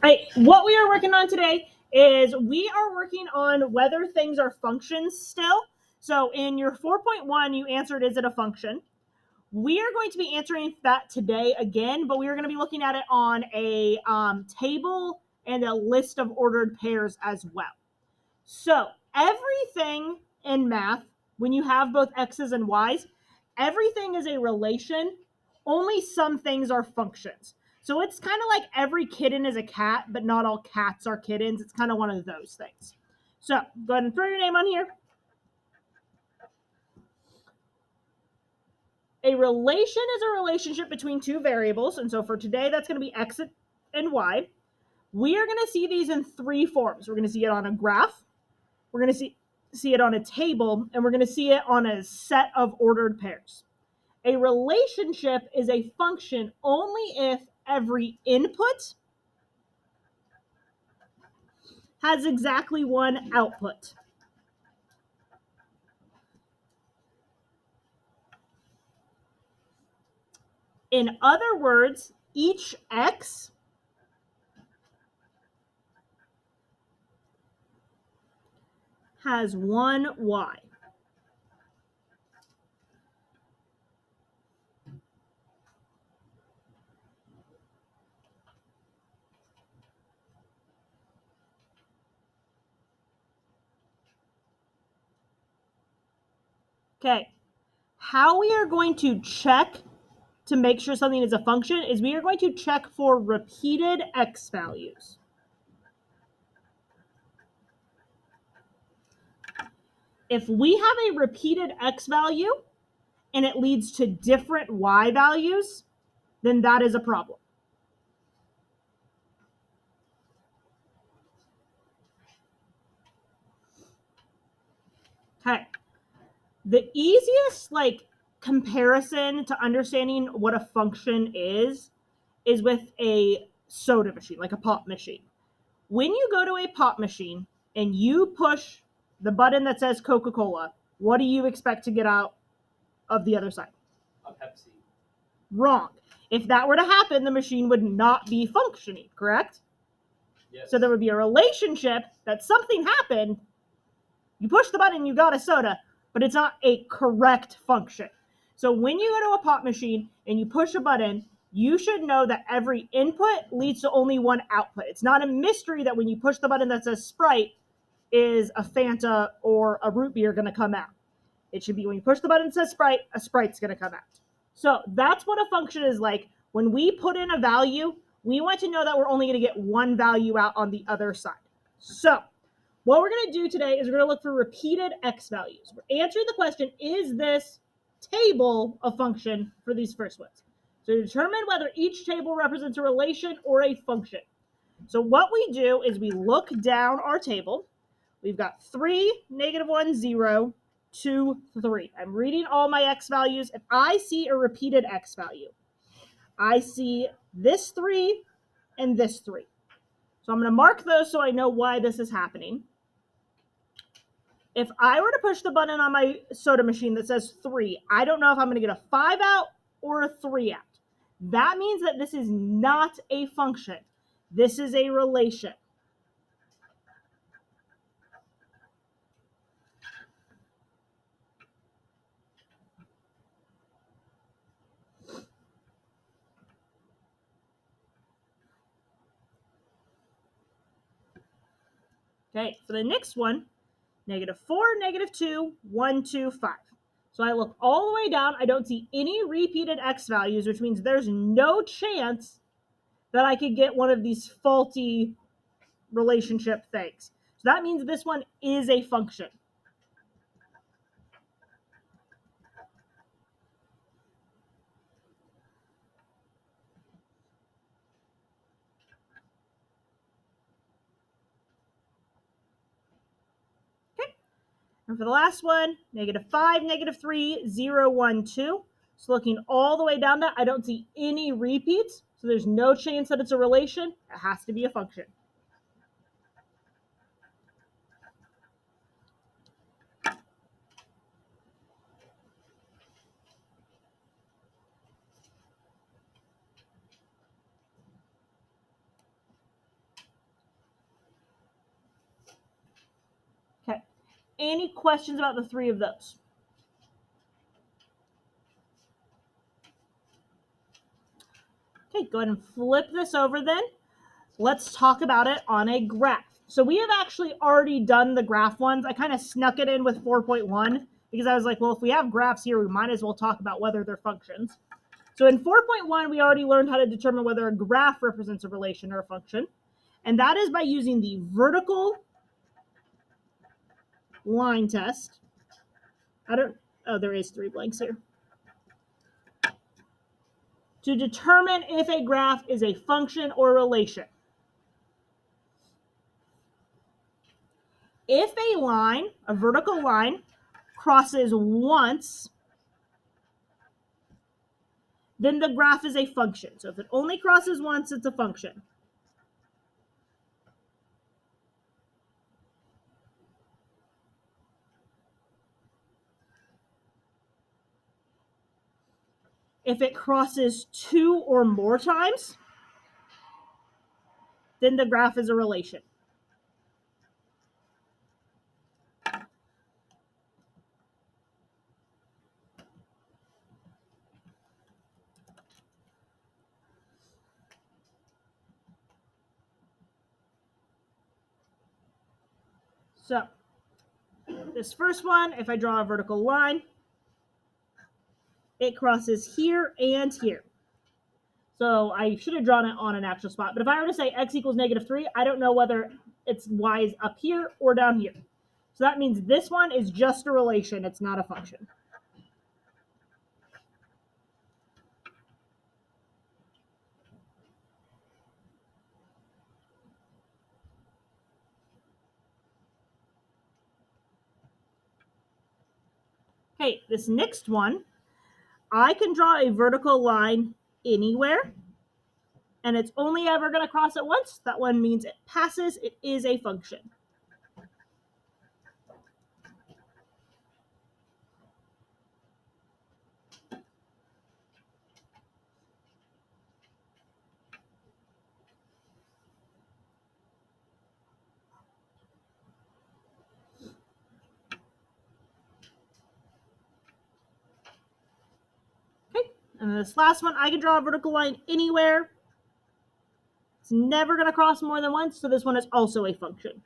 right, what we are working on today is we are working on whether things are functions still. So in your 4.1, you answered, is it a function? We are going to be answering that today again, but we are going to be looking at it on a table and a list of ordered pairs as well. So everything in math, when you have both x's and y's, everything is a relation. Only some things are functions. So it's kind of like every kitten is a cat, but not all cats are kittens. It's kind of one of those things. So go ahead and throw your name on here. A relation is a relationship between two variables. And so for today, that's going to be x and y. We are going to see these in three forms. We're going to see it on a graph. We're going to see it on a table, and we're going to see it on a set of ordered pairs. A relationship is a function only if every input has exactly one output. In other words, each x has one y. Okay, how we are going to check to make sure something is a function is we are going to check for repeated x values. If we have a repeated x value and it leads to different y values, then that is a problem. Okay. The easiest comparison to understanding what a function is with a soda machine, like a pop machine. When you go to a pop machine and you push the button that says Coca-Cola, what do you expect to get out of the other side? A Pepsi. Wrong. If that were to happen, the machine would not be functioning, correct? Yes. So there would be a relationship that something happened, you push the button, you got a soda, but it's not a correct function. So when you go to a pop machine and you push a button, you should know that every input leads to only one output. It's not a mystery that when you push the button that says Sprite, is a Fanta or a root beer going to come out. It should be when you push the button that says Sprite, a Sprite's going to come out. So that's what a function is like. When we put in a value, we want to know that we're only going to get one value out on the other side. So what we're going to do today is we're going to look for repeated x values. We're answering the question, is this table a function for these first ones? So to determine whether each table represents a relation or a function. So what we do is we look down our table. We've got 3, -1, 0, 2, 3. I'm reading all my x values. If I see a repeated x value, I see this 3 and this 3. So I'm going to mark those so I know why this is happening. If I were to push the button on my soda machine that says 3, I don't know if I'm going to get a 5 out or a 3 out. That means that this is not a function. This is a relation. Okay, for the next one, -4, -2, 1, 2, 5. So I look all the way down. I don't see any repeated x values, which means there's no chance that I could get one of these faulty relationship things. So that means this one is a function. Okay. And for the last one, -5, -3, 0, 1, 2. So looking all the way down that, I don't see any repeats. So there's no chance that it's a relation. It has to be a function. Any questions about the three of those? Okay, go ahead and flip this over then. Let's talk about it on a graph. So we have actually already done the graph ones. I kind of snuck it in with 4.1 because I was like, well, if we have graphs here, we might as well talk about whether they're functions. So in 4.1, we already learned how to determine whether a graph represents a relation or a function. And that is by using the vertical line test. There is 3 blanks here. To determine if a graph is a function or relation. If a line, a vertical line, crosses once, then the graph is a function. So if it only crosses once, it's a function. If it crosses 2 or more times, then the graph is a relation. So this first one, if I draw a vertical line, it crosses here and here. So I should have drawn it on an actual spot. But if I were to say x equals -3, I don't know whether it's y is up here or down here. So that means this one is just a relation. It's not a function. Okay, this next one, I can draw a vertical line anywhere, and it's only ever going to cross it once. That one means it passes. It is a function. Okay, and this last one, I can draw a vertical line anywhere. It's never going to cross more than once, so this one is also a function.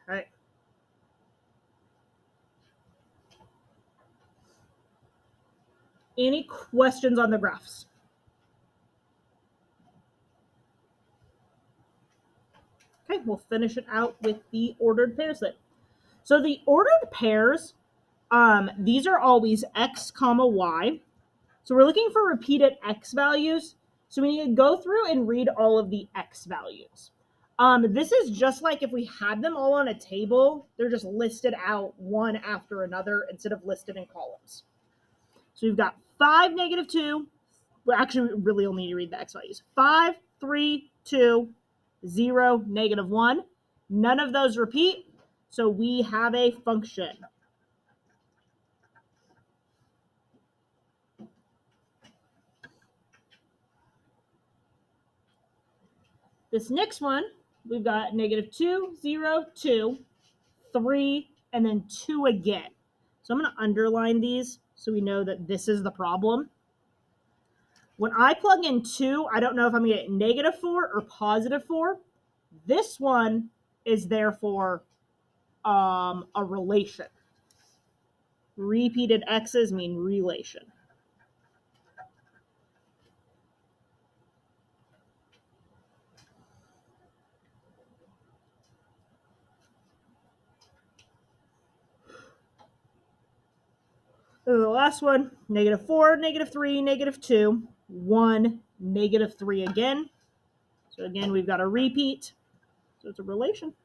Okay. Any questions on the graphs? Okay, we'll finish it out with the ordered pairs then. So the ordered pairs, these are always x comma y. So we're looking for repeated x values. So we need to go through and read all of the x values. This is just like if we had them all on a table, they're just listed out one after another instead of listed in columns. So we've got 5, -2. Well, actually, we really only need to read the x values. 5, 3, 2, 0, -1. None of those repeat, so we have a function. This next one, we've got -2, 0, 2, 3, and then 2 again. So I'm going to underline these so we know that this is the problem. When I plug in 2, I don't know if I'm going to get -4 or +4. This one is therefore a relation. Repeated x's mean relation. The last one, -4, -3, -2, 1, -3 again. So again, we've got a repeat. So it's a relation.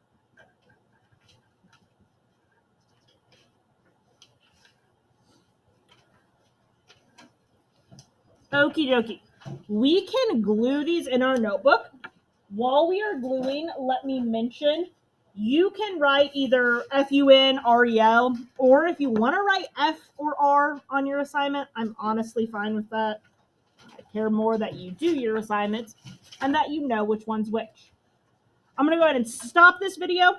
Okie dokie. We can glue these in our notebook. While we are gluing, let me mention, you can write either FUN, REL, or if you want to write F or R on your assignment, I'm honestly fine with that. I care more that you do your assignments and that you know which one's which. I'm going to go ahead and stop this video.